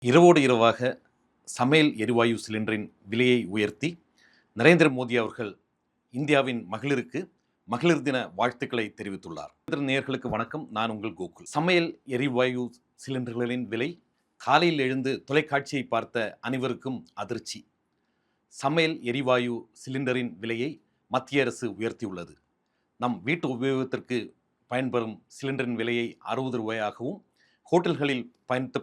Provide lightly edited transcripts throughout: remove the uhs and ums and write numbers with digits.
இரவோடு இரவாக சமையல் எரிவாயு சிலிண்டரின் விலையை உயர்த்தி நரேந்திர மோடி அவர்கள் இந்தியாவின் மகளிர் தின வாழ்த்துக்களை தெரிவித்துள்ளார். நேயர்களுக்கு வணக்கம். நான் உங்கள் கோகுல். சமையல் எரிவாயு சிலிண்டர்களின் விலை காலையில் எழுந்து தொலைக்காட்சியை பார்த்த அனைவருக்கும் அதிர்ச்சி. சமையல் எரிவாயு சிலிண்டரின் விலையை மத்திய அரசு உயர்த்தியுள்ளது. நம் வீட்டு உபயோகத்திற்கு பயன்பெறும் சிலிண்டரின் விலையை 60 ரூபாயாகவும், ஹோட்டல்களில்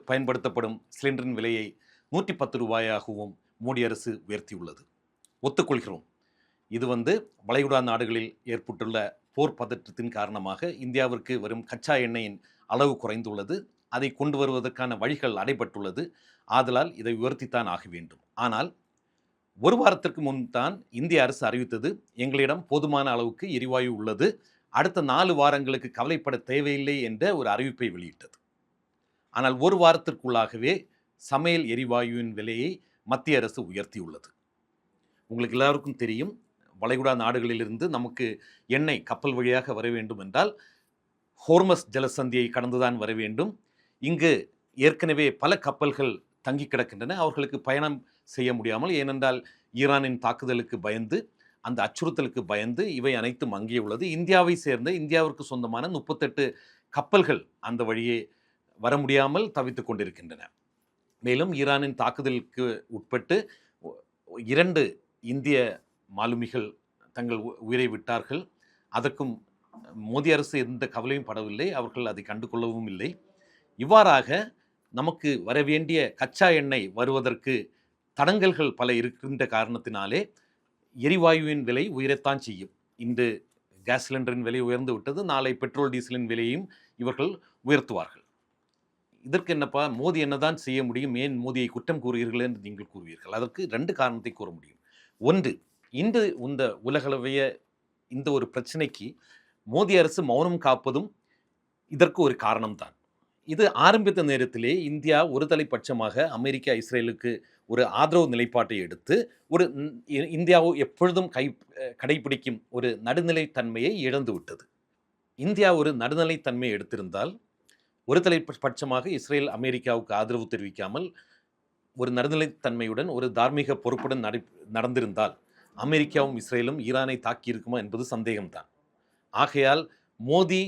பயன்படுத்தப்படும் சிலிண்டரின் விலையை 110 ரூபாயாகவும் மோடி அரசு உயர்த்தியுள்ளது. ஒத்துக்கொள்கிறோம். இது வளைகுடா நாடுகளில் ஏற்பட்டுள்ள போர் பதற்றத்தின் காரணமாக இந்தியாவிற்கு வரும் கச்சா எண்ணெயின் அளவு குறைந்துள்ளது. அதை கொண்டு வருவதற்கான வழிகள் அடைபட்டுள்ளது. ஆதலால் இதை உயர்த்தித்தான் ஆக வேண்டும். ஆனால் ஒரு வாரத்திற்கு முன் தான் இந்திய அரசு அறிவித்தது, எங்களிடம் போதுமான அளவுக்கு எரிவாயு உள்ளது, அடுத்த 4 வாரங்களுக்கு கவலைப்பட தேவையில்லை என்ற ஒரு அறிவிப்பை வெளியிட்டது. ஆனால் ஒரு வாரத்திற்குள்ளாகவே சமையல் எரிவாயுவின் விலையை மத்திய அரசு உயர்த்தியுள்ளது. உங்களுக்கு எல்லாருக்கும் தெரியும், வளைகுடா நாடுகளிலிருந்து நமக்கு எண்ணெய் கப்பல் வழியாக வர வேண்டும் என்றால் ஹோர்மஸ் ஜலசந்தியை கடந்துதான் வர வேண்டும். இங்கு ஏற்கனவே பல கப்பல்கள் தங்கி கிடக்கின்றன. அவர்களுக்கு பயணம் செய்ய முடியாமல், ஏனென்றால் ஈரானின் தாக்குதலுக்கு பயந்து, அந்த அச்சுறுத்தலுக்கு பயந்து இவை அனைத்தும் மங்கியுள்ளது. இந்தியாவை சேர்ந்த, இந்தியாவிற்கு சொந்தமான 38 கப்பல்கள் அந்த வழியே வர முடியாமல் தவித்துக் கொண்டிருக்கின்றன. மேலும் ஈரானின் தாக்குதலுக்கு உட்பட்டு 2 இந்திய மாலுமிகள் தங்கள் உயிரை விட்டார்கள். அதற்கும் மோடி அரசு எந்த கவலையும் படவில்லை. அவர்கள் அதை கண்டுகொள்ளவும் இல்லை. இவ்வாறாக நமக்கு வரவேண்டிய கச்சா எண்ணெய் வருவதற்கு தடங்கல்கள் பல இருக்கின்ற காரணத்தினாலே எரிவாயுவின் விலை உயரத்தான் செய்யும். இன்று கேஸ் சிலிண்டரின் விலை உயர்ந்து விட்டது. நாளை பெட்ரோல் டீசலின் விலையையும் இவர்கள் உயர்த்துவார்கள். இதற்கு என்னப்பா, மோடி என்னதான் செய்ய முடியும், ஏன் மோடியை குற்றம் கூறுவீர்கள் என்று நீங்கள் கூறுவீர்கள். அதற்கு 2 காரணத்தை கூற முடியும். ஒன்று, இன்று இந்த உலகளவைய இந்த ஒரு பிரச்சனைக்கு மோடி அரசு மௌனம் காப்பதும் இதற்கு ஒரு காரணம்தான். இது ஆரம்பித்த நேரத்திலே இந்தியா ஒரு தலைப்பட்சமாக அமெரிக்கா, இஸ்ரேலுக்கு ஒரு ஆதரவு நிலைப்பாட்டை எடுத்து இந்தியா எப்பொழுதும் கடைபிடிக்கும் ஒரு நடுநிலைத்தன்மையை இழந்து விட்டது. இந்தியா ஒரு நடுநிலைத்தன்மையை எடுத்திருந்தால், ஒரு தலைப்பட்சமாக இஸ்ரேல் அமெரிக்காவுக்கு ஆதரவு தெரிவிக்காமல் ஒரு நடுநிலைத்தன்மையுடன் ஒரு தார்மீக பொறுப்புடன் நடந்திருந்தால் அமெரிக்காவும் இஸ்ரேலும் ஈரானை தாக்கியிருக்குமா என்பது சந்தேகம்தான். ஆகையால் மோடி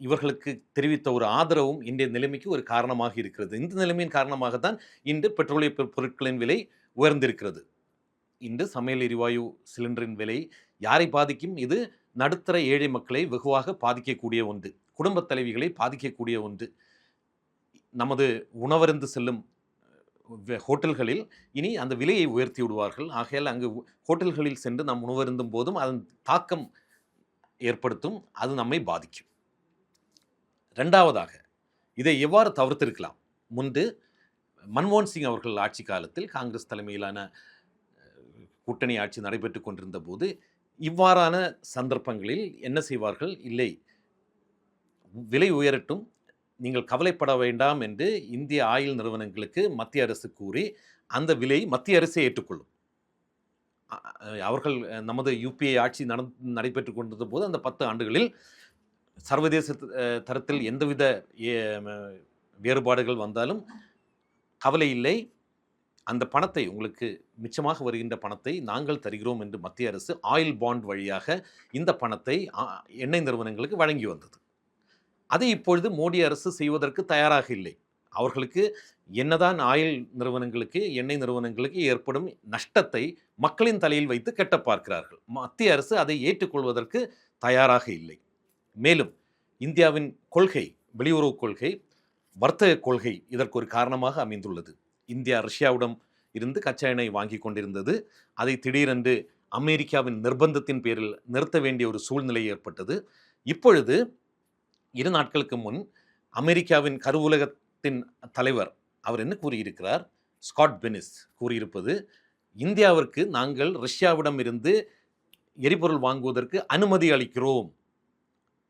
இவர்களுக்கு தெரிவித்த ஒரு ஆதரவும் இன்றைய நிலைமைக்கு ஒரு காரணமாக இருக்கிறது. இந்த நிலைமையின் காரணமாகத்தான் இன்று பெட்ரோலிய பொருட்களின் விலை உயர்ந்திருக்கிறது. இன்று சமையல் எரிவாயு சிலிண்டரின் விலை யாரை பாதிக்கும்? இது நடுத்தர ஏழை மக்களை வெகுவாக பாதிக்கக்கூடிய ஒன்று, குடும்பத் தலைவிகளை பாதிக்கக்கூடிய ஒன்று. நமது உணவருந்து செல்லும் ஹோட்டல்களில் இனி அந்த விலையை உயர்த்தி விடுவார்கள். ஆகையால் அங்கு ஹோட்டல்களில் சென்று நாம் உணவருந்தும் போதும் அதன் தாக்கம் ஏற்படுத்தும். அது நம்மை பாதிக்கும். 2வதாக, இதை எவ்வாறு தவிர்த்திருக்கலாம்? முன்பு மன்மோகன் சிங் அவர்கள் ஆட்சி காலத்தில் காங்கிரஸ் தலைமையிலான கூட்டணி ஆட்சி நடைபெற்று கொண்டிருந்த போது இவ்வாறான சந்தர்ப்பங்களில் என்ன செய்வார்கள்? இல்லை, விலை உயரட்டும், நீங்கள் கவலைப்பட வேண்டாம் என்று இந்திய ஆயில் நிறுவனங்களுக்கு மத்திய அரசு கூறி அந்த விலையை மத்திய அரசே ஏற்றுக்கொள்ளும். அவர்கள் நமது யூபிஏ ஆட்சி நடைபெற்று கொண்டிருந்த போது அந்த 10 ஆண்டுகளில் சர்வதேச தரத்தில் எந்தவித வேறுபாடுகள் வந்தாலும் கவலை இல்லை, அந்த பணத்தை, உங்களுக்கு மிச்சமாக வருகின்ற பணத்தை நாங்கள் தருகிறோம் என்று மத்திய அரசு ஆயில் பாண்ட் வழியாக இந்த பணத்தை எண்ணெய் நிறுவனங்களுக்கு வழங்கி வந்தது. அதை இப்பொழுது மோடி அரசு செய்வதற்கு தயாராக இல்லை. அவர்களுக்கு என்னதான் ஆயில் நிறுவனங்களுக்கு, எண்ணெய் நிறுவனங்களுக்கு ஏற்படும் நஷ்டத்தை மக்களின் தலையில் வைத்து கெட்ட பார்க்கிறார்கள். மத்திய அரசு அதை ஏற்றுக்கொள்வதற்கு தயாராக இல்லை. மேலும் இந்தியாவின் கொள்கை, வெளியுறவு கொள்கை, வர்த்தக கொள்கை இதற்கு ஒரு காரணமாக அமைந்துள்ளது. இந்தியா ரஷ்யாவிடம் இருந்து கச்சா எண்ணெய் வாங்கி கொண்டிருந்தது. அதை திடீரென்று அமெரிக்காவின் நிர்பந்தத்தின் பேரில் நிறுத்த வேண்டிய ஒரு சூழ்நிலை ஏற்பட்டது. இப்பொழுது 2 நாட்களுக்கு முன் அமெரிக்காவின் கருவூலகத்தின் தலைவர் அவர் என்ன கூறியிருக்கிறார்? ஸ்காட் பெனிஸ் கூறியிருப்பது, இந்தியாவிற்கு நாங்கள் ரஷ்யாவிடம் இருந்து எரிபொருள் வாங்குவதற்கு அனுமதி அளிக்கிறோம்.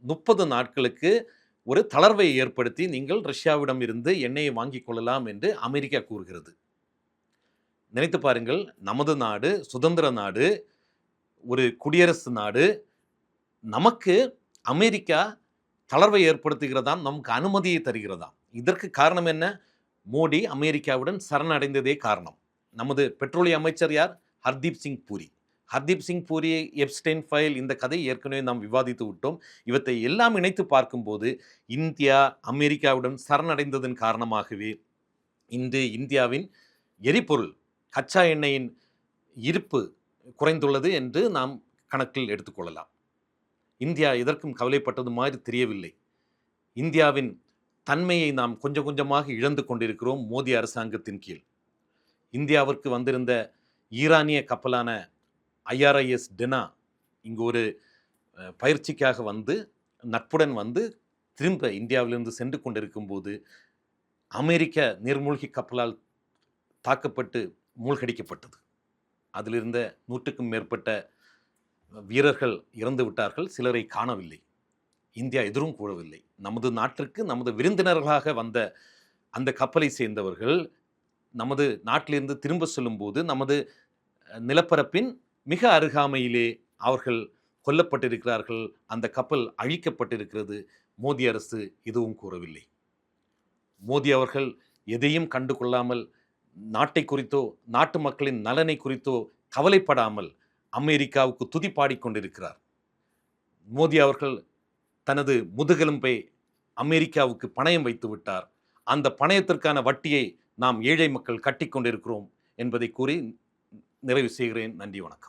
30 நாட்களுக்கு ஒரு தளர்வை ஏற்படுத்தி நீங்கள் ரஷ்யாவிடம் இருந்து எண்ணெயை வாங்கிக் கொள்ளலாம் என்று அமெரிக்கா கூறுகிறது. நினைத்து பாருங்கள், நமது நாடு சுதந்திர நாடு, ஒரு குடியரசு நாடு, நமக்கு அமெரிக்கா தளர்வை ஏற்படுத்துகிறதாம், நமக்கு அனுமதியை தருகிறதாம். இதற்கு காரணம் என்ன? மோடி அமெரிக்காவுடன் சரணடைந்ததே காரணம். நமது பெட்ரோலிய அமைச்சர் யார்? ஹர்தீப் சிங் பூரி. ஹர்தீப் சிங் பூரி, எப்ஸ்டைன் ஃபைல், இந்த கதை ஏற்கனவே நாம் விவாதித்து விட்டோம். இவற்றை எல்லாம் இணைத்து பார்க்கும்போது இந்தியா அமெரிக்காவுடன் சரணடைந்ததன் காரணமாகவே இன்று இந்தியாவின் எரிபொருள் கச்சா எண்ணெயின் இருப்பு குறைந்துள்ளது என்று நாம் கணக்கில் எடுத்துக்கொள்ளலாம். இந்தியா எதற்கும் கவலைப்பட்டது மாதிரி தெரியவில்லை. இந்தியாவின் தன்மையை நாம் கொஞ்சம் கொஞ்சமாக இழந்து கொண்டிருக்கிறோம் மோடி அரசாங்கத்தின் கீழ். இந்தியாவிற்கு வந்திருந்த ஈரானிய கப்பலான IRIS டெனா இங்கு ஒரு பயிற்சிக்காக வந்து நட்புடன் வந்து திரும்ப இந்தியாவிலிருந்து சென்று கொண்டிருக்கும் போது அமெரிக்க நீர்மூழ்கி கப்பலால் தாக்கப்பட்டு மூழ்கடிக்கப்பட்டது. அதிலிருந்த 100க்கும் மேற்பட்ட வீரர்கள் இறந்து விட்டார்கள், சிலரை காணவில்லை. இந்தியா எதிரும் கூறவில்லை. நமது நாட்டிற்கு நமது விருந்தினர்களாக வந்த அந்த கப்பலை சேர்ந்தவர்கள் நமது நாட்டிலிருந்து திரும்ப சொல்லும்போது நமது நிலப்பரப்பின் மிக அருகாமையிலே அவர்கள் கொல்லப்பட்டிருக்கிறார்கள், அந்த கப்பல் அழிக்கப்பட்டிருக்கிறது. மோடி அரசு எதுவும் கூறவில்லை. மோடி அவர்கள் எதையும் கண்டு கொள்ளாமல், நாட்டை குறித்தோ நாட்டு மக்களின் நலனை குறித்தோ கவலைப்படாமல் அமெரிக்காவுக்கு துதி பாடிக்கொண்டிருக்கிறார். மோடி அவர்கள் தனது முதுகெலும்பை அமெரிக்காவுக்கு பணயம் வைத்து விட்டார். அந்த பணயத்திற்கான வட்டியை நாம் ஏழை மக்கள் கட்டிக்கொண்டிருக்கிறோம் என்பதை கூறி நிறைவு செய்கிறேன். நன்றி, வணக்கம்.